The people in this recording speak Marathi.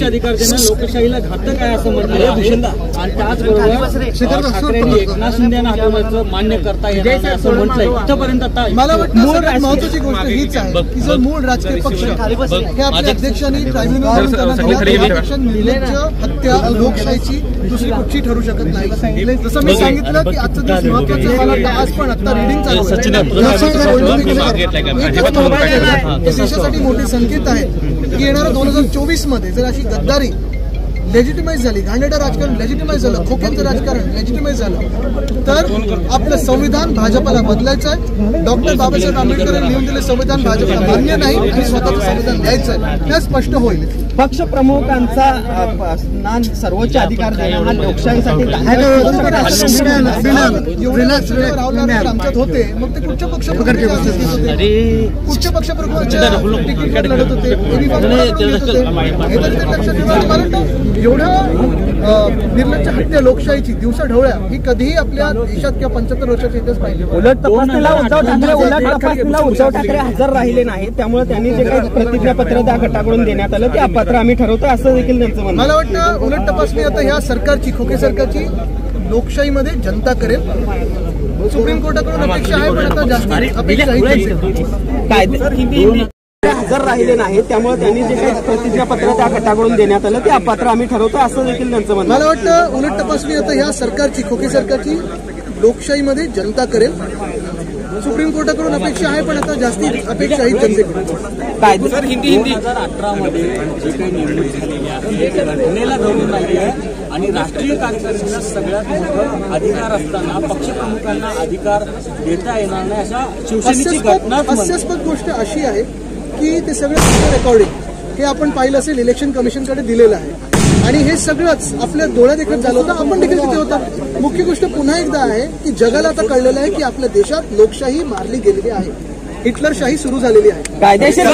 अधिकार देणं लोकशाहीला घातक आहे असं म्हटलं आणि त्याचबरोबर ठाकरेंनी एकनाथ शिंदे यांना हटवण्याचं मान्य करता येणार नाही असं म्हटलंय. इथपर्यंत आता मला वाटतं सगळ्यात महत्वाची गोष्ट हीच आहे की जर मूळ राजकीय पक्ष हे आपल्या अध्यक्षांनी हत्या लोकशाहीची दुसरी कुठची ठरू शकत नाही. जसं मी सांगितलं की आजचा दिवस महत्वाचा मला वाटतं. आज पण आता रिडिंग चालू आहे. देशासाठी मोठे संकेत आहे की येणाऱ्या 2024 मध्ये जर अशी गद्दारी लेजिटिमाइज झाली, घाणेरडं राजकारण लेजिटिमाइज झालं, खोक्यांचं राजकारण लेजिटिमाइज झालं तर आपलं संविधान भाजपला बदलायचं आहे. डॉक्टर बाबासाहेब आंबेडकरांनी लिहून दिले संविधान भाजपला मान्य नाही आणि स्वतःचं संविधान द्यायचं आहे. हे स्पष्ट होईल. पक्ष प्रमुखांचा सर्वोच्च अधिकार देणं हा लोकशाहीसाठी आमच्यात होते. मग ते कुठच्या पक्ष कुठच्या पक्षप्रमुखांच्या तिकीट लढत होते एवढं निर्लज्ज हत्या लोकशाहीची दिवसा ढवळ्या ही कधीही आपल्या देशात किंवा 75 वर्षाच्या इतिहास पाहिजे. उलट तपासणीला उद्धव ठाकरे हजर राहिले नाही, त्यामुळे त्यांनी जे काही प्रतिज्ञापत्र त्या गटाकडून देण्यात आलं ते अपात्र आम्ही ठरवतो असं देखील त्यांचं म्हणणं. मला वाटतं उलट तपासणी आता ह्या सरकारची खोके सरकारची लोकशाहीमध्ये जनता करेल. सुप्रीम कोर्टाकडून अपेक्षा आहे पण आता जास्त अपेक्षा हजर राहिले नाही, त्यामुळे त्यांनी जे काही प्रतिज्ञापत्र त्या गटाकडून देण्यात आलं ते अपात्र आम्ही ठरवतो असं देखील त्यांचं म्हणणं. मला वाटतं उलट तपासणी आता ह्या सरकारची खोके सरकारची लोकशाहीमध्ये जनता करेल. सुप्रीम कोर्टाकडून अपेक्षा आहे पण आता जास्ती अपेक्षा ही जनतेकडून. 2018 मध्ये जे काही निवडणूक झालेली आहे घटनेला धरून राहिली आहे आणि राष्ट्रीय कार्यकारिणीला सगळ्यात मोठं अधिकार असताना पक्षप्रमुखांना अधिकार देता येणार नाही अशा शिवसेनेची घटना. हास्यास्पद गोष्ट अशी आहे की ते सगळं रेकॉर्डिंग हे आपण पाहिलं असेल इलेक्शन कमिशनकडे दिलेलं आहे आणि हे सगळंच आपल्या डोळ्यादेखत झालं होतं. आपण देखील तिथे होता. मुख्य गोष्ट पुन्हा एकदा आहे की जगाला आता कळलेलं आहे की आपल्या देशात लोकशाही मारली गेलेली आहे, हिटलरशाही सुरू झालेली आहे. कायदेशीर